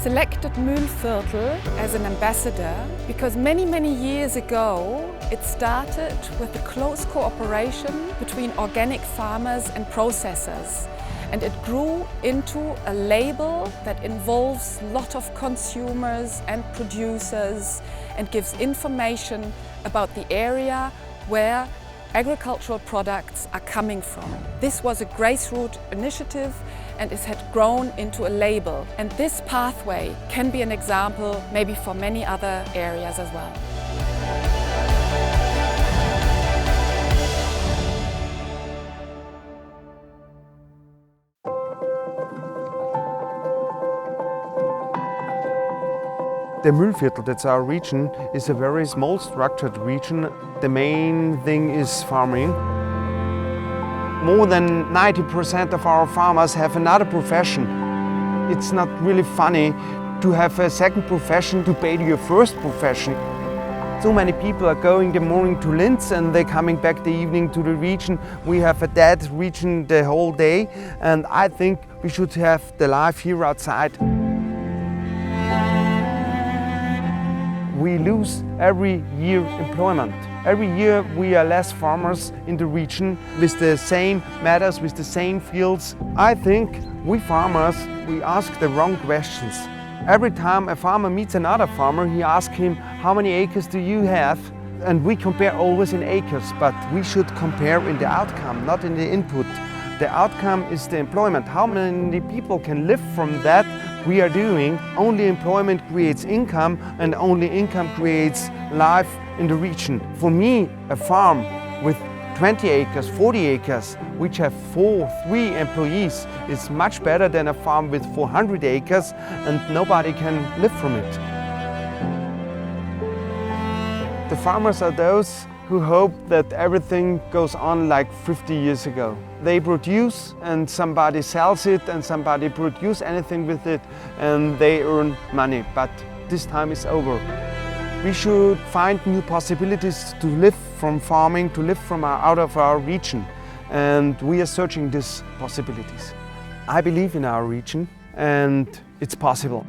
selected Mühlviertel as an ambassador because many years ago it started with a close cooperation between organic farmers and processors, and it grew into a label that involves a lot of consumers and producers and gives information about the area where agricultural products are coming from. This was a grassroots initiative and it had grown into a label. And this pathway can be an example maybe for many other areas as well. The Mühlviertel, that's our region, is a very small structured region. The main thing is farming. More than 90% of our farmers have another profession. It's not really funny to have a second profession to pay your first profession. So many people are going the morning to Linz and they're coming back the evening to the region. We have a dead region the whole day, and I think we should have the life here outside. We lose every year employment. Every year we are less farmers in the region with the same matters, with the same fields. I think we farmers, we ask the wrong questions. Every time a farmer meets another farmer, he asks him, how many acres do you have? And we compare always in acres, but we should compare in the outcome, not in the input. The outcome is the employment. How many people can live from that we are doing? Only employment creates income, and only income creates life in the region. For me, a farm with 20 acres, 40 acres, which have 3 employees, is much better than a farm with 400 acres and nobody can live from it. The farmers are those who hope that everything goes on like 50 years ago. They produce and somebody sells it and somebody produces anything with it and they earn money, but this time is over. We should find new possibilities to live from farming, to live from out of our region, and we are searching these possibilities. I believe in our region and it's possible.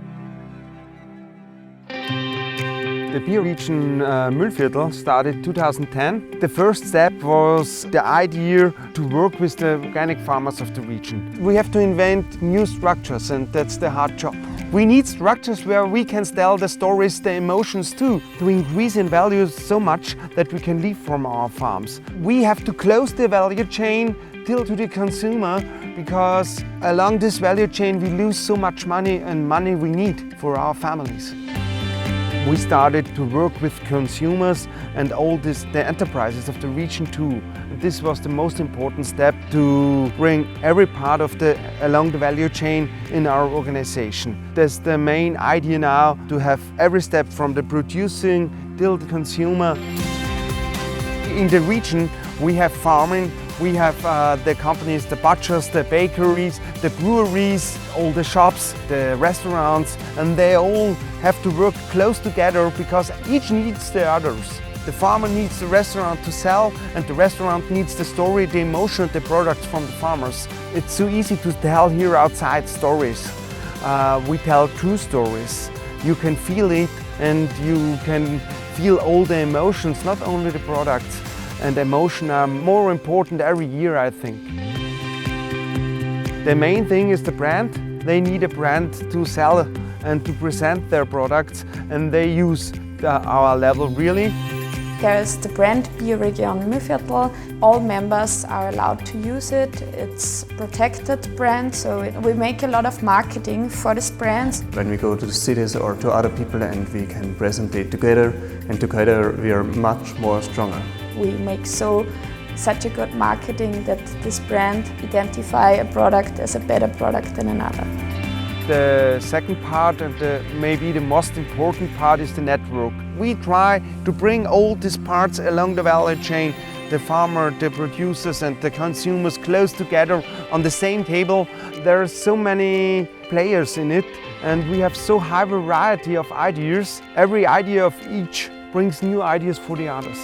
The BioRegion Mühlviertel started 2010. The first step was the idea to work with the organic farmers of the region. We have to invent new structures, and that's the hard job. We need structures where we can tell the stories, the emotions too, to increase in value so much that we can live from our farms. We have to close the value chain till to the consumer, because along this value chain we lose so much money, and money we need for our families. We started to work with consumers and all the enterprises of the region too. This was the most important step to bring every part of along the value chain in our organization. That's the main idea now, to have every step from the producing till the consumer. In the region we have farming, we have the companies, the butchers, the bakeries, the breweries, all the shops, the restaurants, and they all have to work close together because each needs the others. The farmer needs the restaurant to sell, and the restaurant needs the story, the emotion, the products from the farmers. It's so easy to tell here outside stories. We tell true stories. You can feel it and you can feel all the emotions, not only the products. And emotion are more important every year, I think. The main thing is the brand. They need a brand to sell and to present their products, and they use our level really. There's the brand BioRegion Mühlviertel. All members are allowed to use it. It's a protected brand, so we make a lot of marketing for this brand. When we go to the cities or to other people and we can present it together, and together we are much more stronger. We make such a good marketing that this brand identify a product as a better product than another. The second part, and maybe the most important part, is the network. We try to bring all these parts along the value chain, the farmer, the producers and the consumers close together on the same table. There are so many players in it and we have so high variety of ideas. Every idea of each brings new ideas for the others.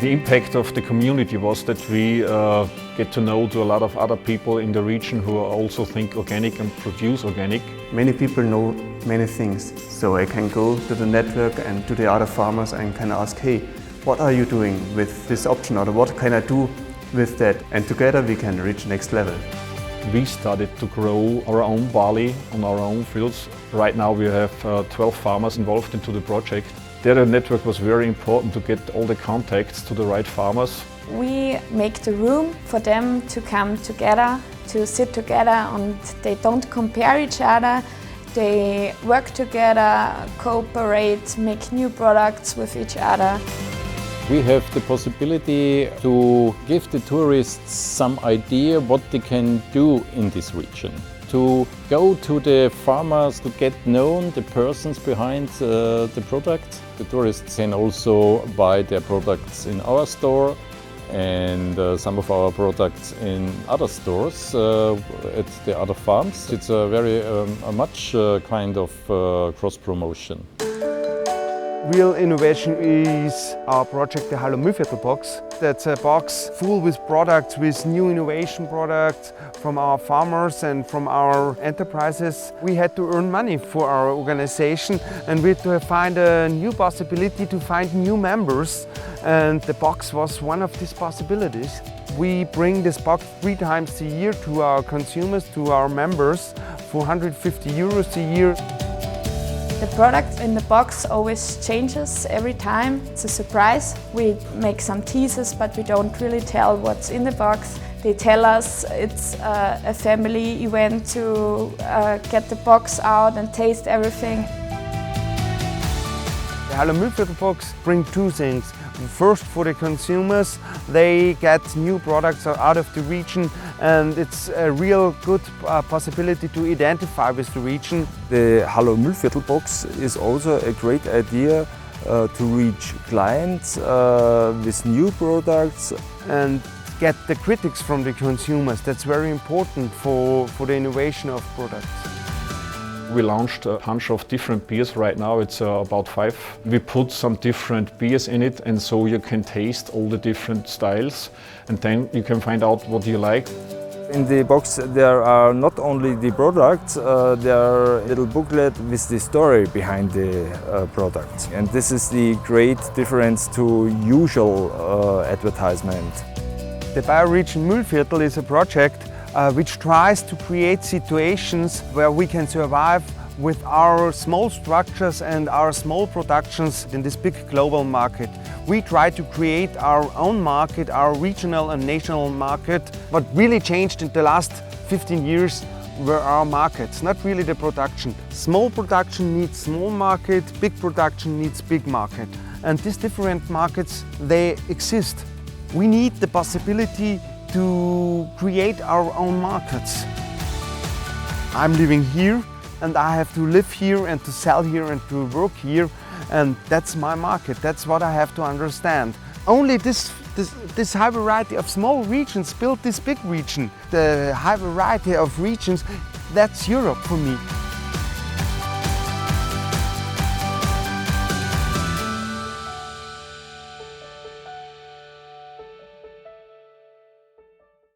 The impact of the community was that we get to know to a lot of other people in the region who also think organic and produce organic. Many people know many things, so I can go to the network and to the other farmers and can ask, hey, what are you doing with this option, or what can I do with that? And together we can reach next level. We started to grow our own barley on our own fields. Right now we have 12 farmers involved into the project. The network was very important to get all the contacts to the right farmers. We make the room for them to come together, to sit together, and they don't compare each other. They work together, cooperate, make new products with each other. We have the possibility to give the tourists some idea what they can do in this region. To go to the farmers to get known the persons behind the product. The tourists can also buy their products in our store and some of our products in other stores at the other farms. It's a very much kind of cross-promotion. Real innovation is our project, the Hallo Mühlviertel box. That's a box full with products, with new innovation products from our farmers and from our enterprises. We had to earn money for our organization, and we had to find a new possibility to find new members, and the box was one of these possibilities. We bring this box 3 times a year to our consumers, to our members, for 150 euros a year. The product in the box always changes every time. It's a surprise. We make some teasers, but we don't really tell what's in the box. They tell us it's a family event to get the box out and taste everything. The Hallo Mühlviertel box brings 2 things. First, for the consumers, they get new products out of the region, and it's a real good possibility to identify with the region. The Hallo Mühlviertel box is also a great idea to reach clients with new products and get the critics from the consumers. That's very important for the innovation of products. We launched a bunch of different beers right now, it's about 5. We put some different beers in it, and so you can taste all the different styles, and then you can find out what you like. In the box there are not only the products, there are a little booklet with the story behind the product. And this is the great difference to usual advertisement. The BioRegion Mühlviertel is a project which tries to create situations where we can survive with our small structures and our small productions in this big global market. We try to create our own market, our regional and national market. What really changed in the last 15 years were our markets, not really the production. Small production needs small market, big production needs big market. And these different markets, they exist. We need the possibility to create our own markets. I'm living here, and I have to live here and to sell here and to work here, and that's my market. That's what I have to understand. Only this high variety of small regions built this big region. The high variety of regions, that's Europe for me.